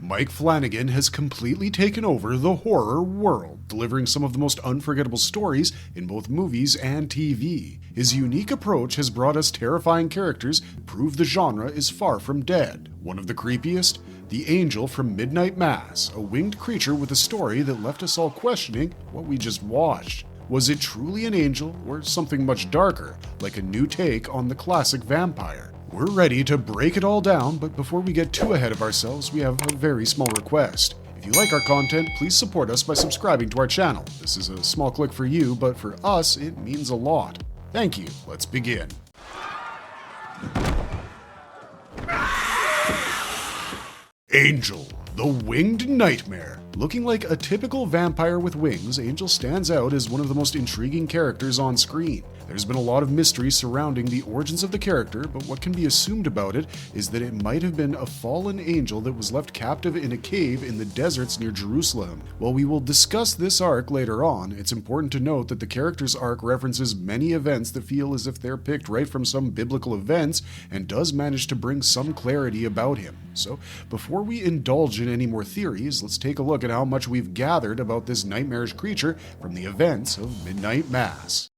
Mike Flanagan has completely taken over the horror world, delivering some of the most unforgettable stories in both movies and TV. His unique approach has brought us terrifying characters, prove the genre is far from dead. One of the creepiest? The Angel from Midnight Mass, a winged creature with a story that left us all questioning what we just watched. Was it truly an angel, or something much darker, like a new take on the classic vampire? We're ready to break it all down, but before we get too ahead of ourselves, we have a very small request. If you like our content, please support us by subscribing to our channel. This is a small click for you, but for us, it means a lot. Thank you. Let's begin. Angel, the winged nightmare. Looking like a typical vampire with wings, Angel stands out as one of the most intriguing characters on screen. There's been a lot of mystery surrounding the origins of the character, but what can be assumed about it is that it might have been a fallen angel that was left captive in a cave in the deserts near Jerusalem. While we will discuss this arc later on, it's important to note that the character's arc references many events that feel as if they're picked right from some biblical events and does manage to bring some clarity about him. So, before we indulge in any more theories, let's take a look at how much we've gathered about this nightmarish creature from the events of Midnight Mass.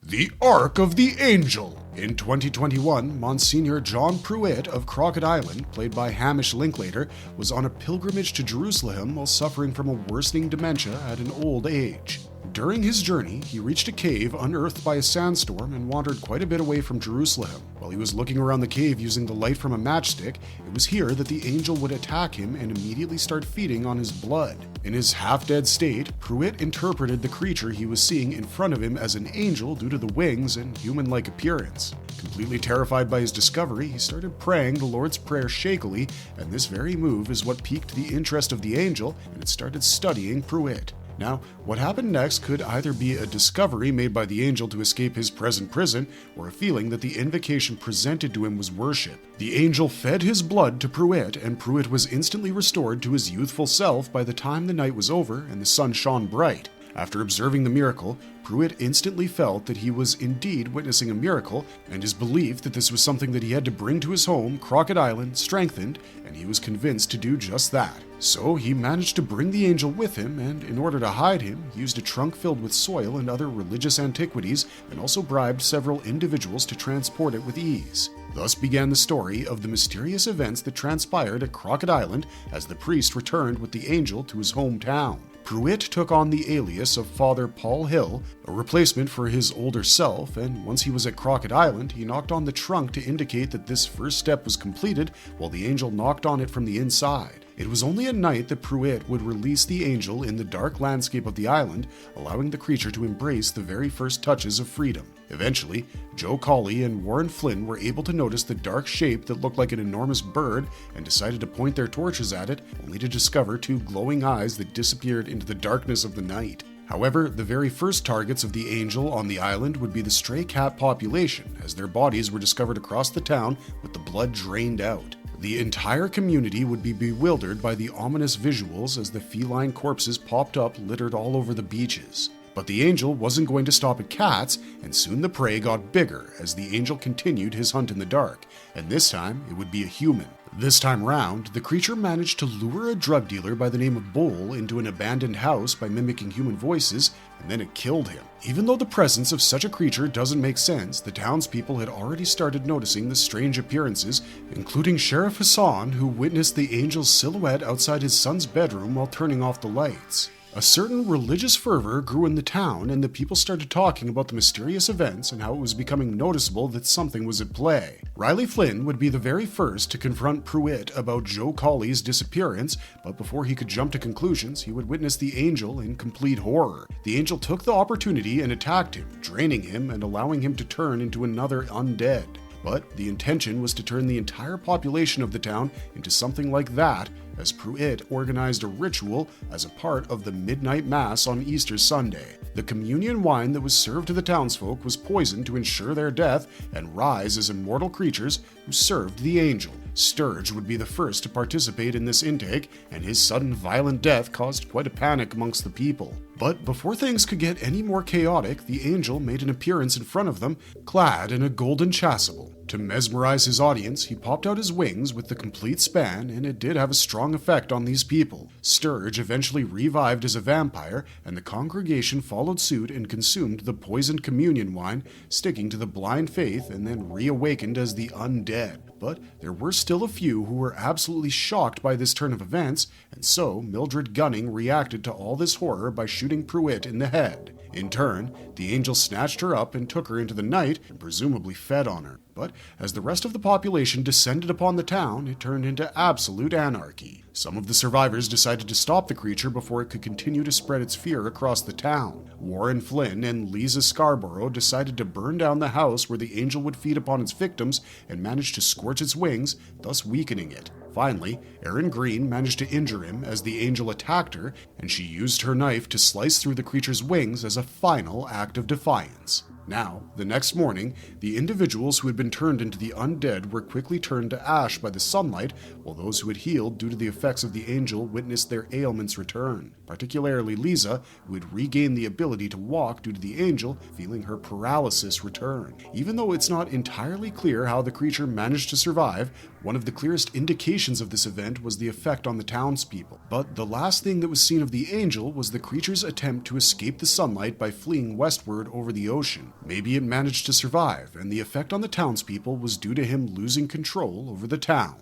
The Arc of the Angel. In 2021, Monsignor John Pruitt of Crockett Island, played by Hamish Linklater, was on a pilgrimage to Jerusalem while suffering from a worsening dementia at an old age. During his journey, he reached a cave unearthed by a sandstorm and wandered quite a bit away from Jerusalem. While he was looking around the cave using the light from a matchstick, it was here that the angel would attack him and immediately start feeding on his blood. In his half-dead state, Pruitt interpreted the creature he was seeing in front of him as an angel due to the wings and human-like appearance. Completely terrified by his discovery, he started praying the Lord's Prayer shakily, and this very move is what piqued the interest of the angel, and it started studying Pruitt. Now, what happened next could either be a discovery made by the angel to escape his present prison, or a feeling that the invocation presented to him was worship. The angel fed his blood to Pruitt, and Pruitt was instantly restored to his youthful self by the time the night was over and the sun shone bright. After observing the miracle, Pruitt instantly felt that he was indeed witnessing a miracle, and his belief that this was something that he had to bring to his home, Crockett Island, strengthened, and he was convinced to do just that. So he managed to bring the angel with him, and in order to hide him, used a trunk filled with soil and other religious antiquities, and also bribed several individuals to transport it with ease. Thus began the story of the mysterious events that transpired at Crockett Island as the priest returned with the angel to his hometown. Pruitt took on the alias of Father Paul Hill, a replacement for his older self, and once he was at Crockett Island, he knocked on the trunk to indicate that this first step was completed, while the angel knocked on it from the inside. It was only at night that Pruitt would release the angel in the dark landscape of the island, allowing the creature to embrace the very first touches of freedom. Eventually, Joe Colley and Warren Flynn were able to notice the dark shape that looked like an enormous bird and decided to point their torches at it, only to discover two glowing eyes that disappeared into the darkness of the night. However, the very first targets of the angel on the island would be the stray cat population, as their bodies were discovered across the town with the blood drained out. The entire community would be bewildered by the ominous visuals as the feline corpses popped up littered all over the beaches. But the angel wasn't going to stop at cats, and soon the prey got bigger as the angel continued his hunt in the dark, and this time it would be a human. This time round, the creature managed to lure a drug dealer by the name of Bull into an abandoned house by mimicking human voices, and then it killed him. Even though the presence of such a creature doesn't make sense, the townspeople had already started noticing the strange appearances, including Sheriff Hassan, who witnessed the angel's silhouette outside his son's bedroom while turning off the lights. A certain religious fervor grew in the town, and the people started talking about the mysterious events and how it was becoming noticeable that something was at play. Riley Flynn would be the very first to confront Pruitt about Joe Colley's disappearance, but before he could jump to conclusions, he would witness the angel in complete horror. The angel took the opportunity and attacked him, draining him and allowing him to turn into another undead. But the intention was to turn the entire population of the town into something like that, as Pruitt organized a ritual as a part of the Midnight Mass on Easter Sunday. The communion wine that was served to the townsfolk was poisoned to ensure their death and rise as immortal creatures who served the angel. Sturge would be the first to participate in this intake, and his sudden violent death caused quite a panic amongst the people. But before things could get any more chaotic, the angel made an appearance in front of them, clad in a golden chasuble. To mesmerize his audience, he popped out his wings with the complete span, and it did have a strong effect on these people. Sturge eventually revived as a vampire, and the congregation followed suit and consumed the poisoned communion wine, sticking to the blind faith, and then reawakened as the undead. But there were still a few who were absolutely shocked by this turn of events, and so Mildred Gunning reacted to all this horror by shooting Pruitt in the head. In turn, the angel snatched her up and took her into the night and presumably fed on her. But as the rest of the population descended upon the town, it turned into absolute anarchy. Some of the survivors decided to stop the creature before it could continue to spread its fear across the town. Warren Flynn and Lisa Scarborough decided to burn down the house where the angel would feed upon its victims and managed to scorch its wings, thus weakening it. Finally, Erin Green managed to injure him as the angel attacked her, and she used her knife to slice through the creature's wings as a final act of defiance. Now, the next morning, the individuals who had been turned into the undead were quickly turned to ash by the sunlight, while those who had healed due to the effects of the angel witnessed their ailments return. Particularly Lisa, who had regained the ability to walk due to the angel, feeling her paralysis return. Even though it's not entirely clear how the creature managed to survive, one of the clearest indications of this event was the effect on the townspeople. But the last thing that was seen of the angel was the creature's attempt to escape the sunlight by fleeing westward over the ocean. Maybe it managed to survive, and the effect on the townspeople was due to him losing control over the town.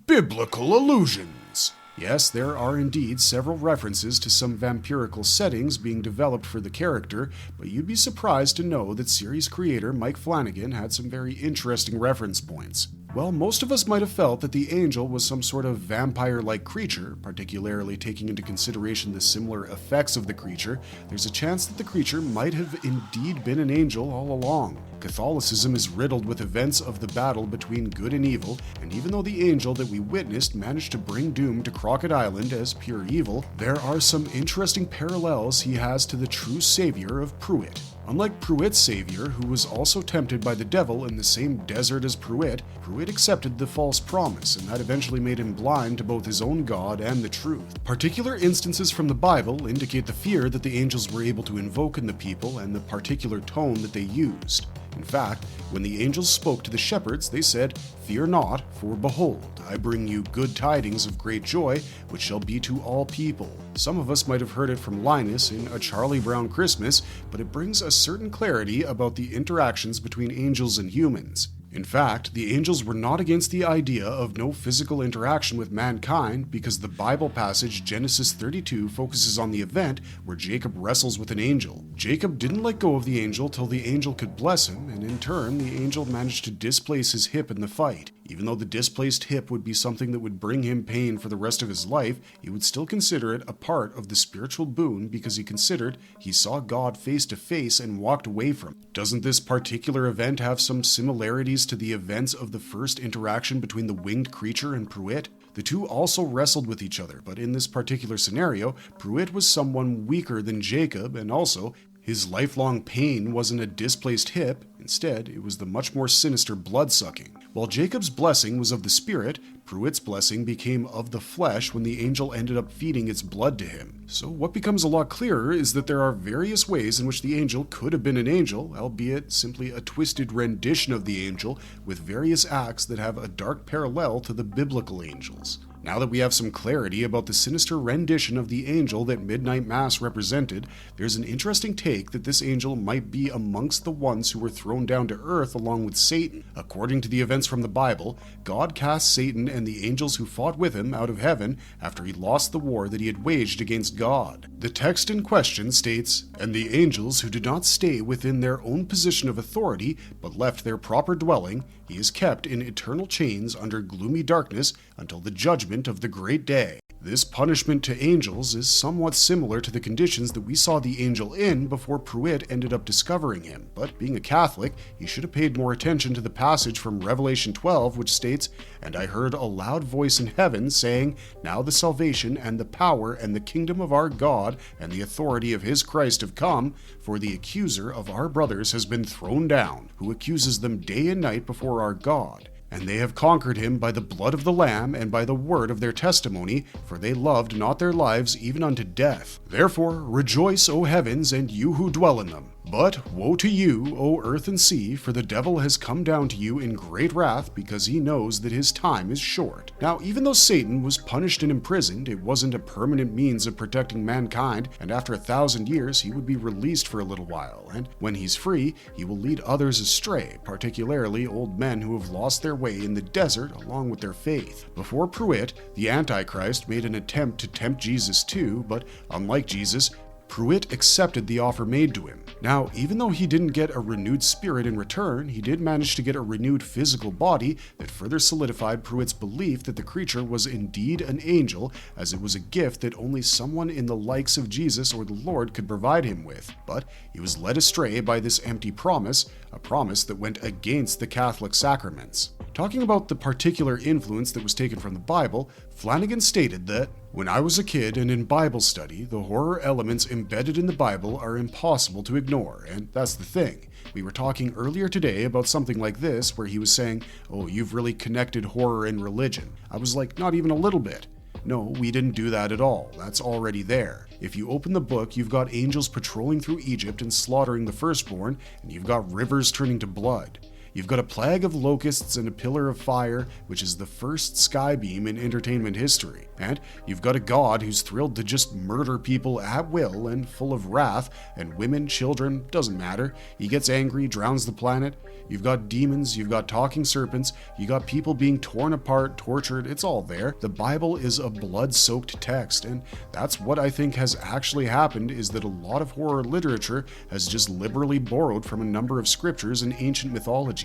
Biblical allusions. Yes, there are indeed several references to some vampirical settings being developed for the character, but you'd be surprised to know that series creator Mike Flanagan had some very interesting reference points. Well, most of us might have felt that the angel was some sort of vampire-like creature, particularly taking into consideration the similar effects of the creature. There's a chance that the creature might have indeed been an angel all along. Catholicism is riddled with events of the battle between good and evil, and even though the angel that we witnessed managed to bring doom to Crockett Island as pure evil, there are some interesting parallels he has to the true savior of Pruitt. Unlike Pruitt's savior, who was also tempted by the devil in the same desert as Pruitt, Pruitt accepted the false promise, and that eventually made him blind to both his own God and the truth. Particular instances from the Bible indicate the fear that the angels were able to invoke in the people and the particular tone that they used. In fact, when the angels spoke to the shepherds, they said, "Fear not, for behold, I bring you good tidings of great joy, which shall be to all people." Some of us might have heard it from Linus in A Charlie Brown Christmas, but it brings a certain clarity about the interactions between angels and humans. In fact, the angels were not against the idea of no physical interaction with mankind because the Bible passage Genesis 32 focuses on the event where Jacob wrestles with an angel. Jacob didn't let go of the angel till the angel could bless him, and in turn, the angel managed to displace his hip in the fight. Even though the displaced hip would be something that would bring him pain for the rest of his life, he would still consider it a part of the spiritual boon because he considered he saw God face to face and walked away from him. Doesn't this particular event have some similarities to the events of the first interaction between the winged creature and Pruitt? The two also wrestled with each other, but in this particular scenario, Pruitt was someone weaker than Jacob, and also, his lifelong pain wasn't a displaced hip, instead, it was the much more sinister blood-sucking. While Jacob's blessing was of the spirit, Pruitt's blessing became of the flesh when the angel ended up feeding its blood to him. So what becomes a lot clearer is that there are various ways in which the angel could have been an angel, albeit simply a twisted rendition of the angel with various acts that have a dark parallel to the biblical angels. Now that we have some clarity about the sinister rendition of the angel that Midnight Mass represented, there's an interesting take that this angel might be amongst the ones who were thrown down to earth along with Satan. According to the events from the Bible, God cast Satan and the angels who fought with him out of heaven after he lost the war that he had waged against God. The text in question states, "And the angels who did not stay within their own position of authority, but left their proper dwelling, he is kept in eternal chains under gloomy darkness until the judgment of the great day." This punishment to angels is somewhat similar to the conditions that we saw the angel in before Pruitt ended up discovering him, but being a Catholic, he should have paid more attention to the passage from Revelation 12, which states, "And I heard a loud voice in heaven saying, Now the salvation and the power and the kingdom of our God and the authority of his Christ have come, for the accuser of our brothers has been thrown down, who accuses them day and night before our God. And they have conquered him by the blood of the Lamb and by the word of their testimony, for they loved not their lives even unto death. Therefore rejoice, O heavens, and you who dwell in them. But woe to you, O earth and sea, for the devil has come down to you in great wrath, because he knows that his time is short. Now, even though Satan was punished and imprisoned, it wasn't a permanent means of protecting mankind, and after 1,000 years he would be released for a little while, and when he's free, he will lead others astray, particularly old men who have lost their way in the desert along with their faith. Before Pruitt, the Antichrist made an attempt to tempt Jesus too, but unlike Jesus, Pruitt accepted the offer made to him. Now, even though he didn't get a renewed spirit in return, he did manage to get a renewed physical body that further solidified Pruitt's belief that the creature was indeed an angel, as it was a gift that only someone in the likes of Jesus or the Lord could provide him with. But he was led astray by this empty promise, a promise that went against the Catholic sacraments. Talking about the particular influence that was taken from the Bible, Flanagan stated that, "When I was a kid and in Bible study, the horror elements embedded in the Bible are impossible to ignore, and that's the thing. We were talking earlier today about something like this, where he was saying, oh, you've really connected horror and religion. I was like, not even a little bit. No, we didn't do that at all. That's already there. If you open the book, you've got angels patrolling through Egypt and slaughtering the firstborn, and you've got rivers turning to blood. You've got a plague of locusts and a pillar of fire, which is the first sky beam in entertainment history. And you've got a god who's thrilled to just murder people at will and full of wrath, and women, children, doesn't matter. He gets angry, drowns the planet. You've got demons, you've got talking serpents, you got people being torn apart, tortured, it's all there. The Bible is a blood-soaked text, and that's what I think has actually happened, is that a lot of horror literature has just liberally borrowed from a number of scriptures and ancient mythologies.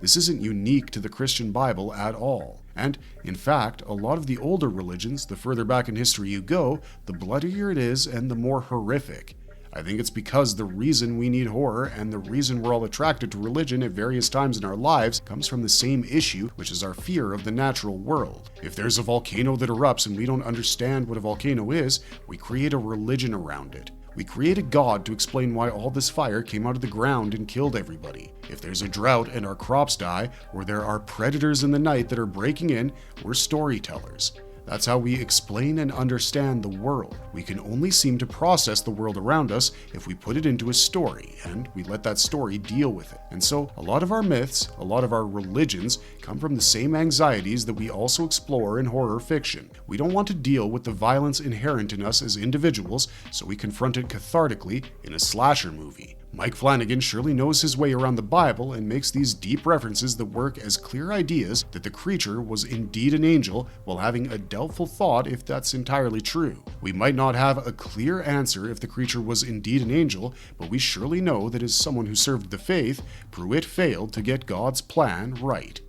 This isn't unique to the Christian Bible at all. And, in fact, a lot of the older religions, the further back in history you go, the bloodier it is and the more horrific. I think it's because the reason we need horror and the reason we're all attracted to religion at various times in our lives comes from the same issue, which is our fear of the natural world. If there's a volcano that erupts and we don't understand what a volcano is, we create a religion around it. We create a god to explain why all this fire came out of the ground and killed everybody. If there's a drought and our crops die, or there are predators in the night that are breaking in, we're storytellers. That's how we explain and understand the world. We can only seem to process the world around us if we put it into a story, and we let that story deal with it. And so, a lot of our myths, a lot of our religions, come from the same anxieties that we also explore in horror fiction. We don't want to deal with the violence inherent in us as individuals, so we confront it cathartically in a slasher movie. Mike Flanagan surely knows his way around the Bible and makes these deep references that work as clear ideas that the creature was indeed an angel, while having a doubtful thought if that's entirely true. We might not have a clear answer if the creature was indeed an angel, but we surely know that as someone who served the faith, Pruitt failed to get God's plan right.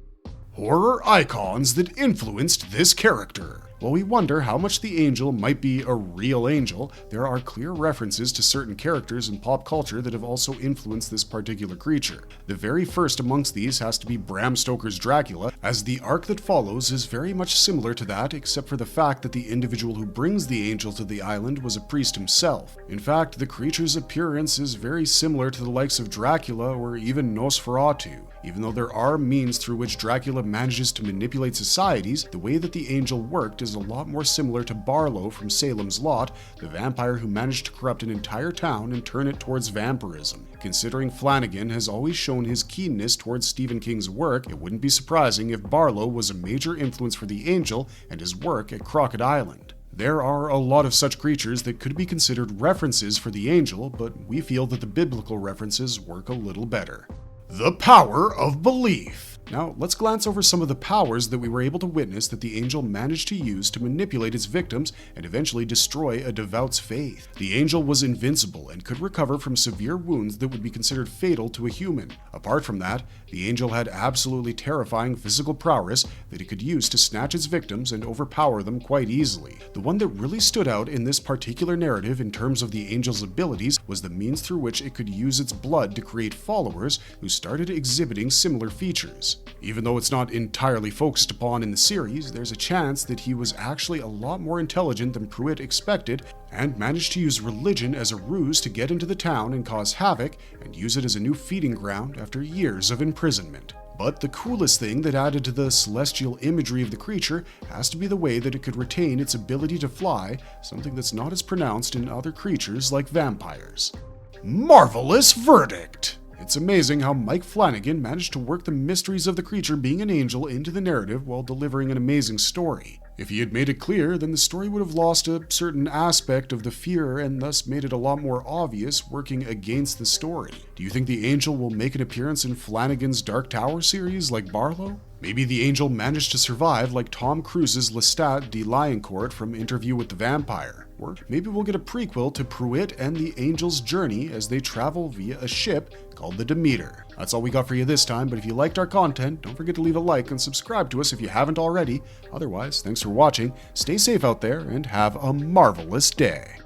Horror icons that influenced this character. While we wonder how much the angel might be a real angel, there are clear references to certain characters in pop culture that have also influenced this particular creature. The very first amongst these has to be Bram Stoker's Dracula, as the arc that follows is very much similar to that, except for the fact that the individual who brings the angel to the island was a priest himself. In fact, the creature's appearance is very similar to the likes of Dracula or even Nosferatu. Even though there are means through which Dracula manages to manipulate societies, the way that the angel worked is a lot more similar to Barlow from Salem's Lot, the vampire who managed to corrupt an entire town and turn it towards vampirism. Considering Flanagan has always shown his keenness towards Stephen King's work, it wouldn't be surprising if Barlow was a major influence for the angel and his work at Crockett Island. There are a lot of such creatures that could be considered references for the angel, but we feel that the biblical references work a little better. The power of belief. Now, let's glance over some of the powers that we were able to witness that the angel managed to use to manipulate its victims and eventually destroy a devout's faith. The angel was invincible and could recover from severe wounds that would be considered fatal to a human. Apart from that, the angel had absolutely terrifying physical prowess that it could use to snatch its victims and overpower them quite easily. The one that really stood out in this particular narrative in terms of the angel's abilities was the means through which it could use its blood to create followers who started exhibiting similar features. Even though it's not entirely focused upon in the series, there's a chance that he was actually a lot more intelligent than Pruitt expected and managed to use religion as a ruse to get into the town and cause havoc and use it as a new feeding ground after years of imprisonment. But the coolest thing that added to the celestial imagery of the creature has to be the way that it could retain its ability to fly, something that's not as pronounced in other creatures like vampires. Marvelous verdict! It's amazing how Mike Flanagan managed to work the mysteries of the creature being an angel into the narrative while delivering an amazing story. If he had made it clear, then the story would have lost a certain aspect of the fear and thus made it a lot more obvious, working against the story. Do you think the angel will make an appearance in Flanagan's Dark Tower series like Barlow? Maybe the angel managed to survive like Tom Cruise's Lestat de Lioncourt from Interview with the Vampire. Or maybe we'll get a prequel to Pruitt and the angel's journey as they travel via a ship called the Demeter. That's all we got for you this time, but if you liked our content, don't forget to leave a like and subscribe to us if you haven't already. Otherwise, thanks for watching, stay safe out there, and have a marvelous day.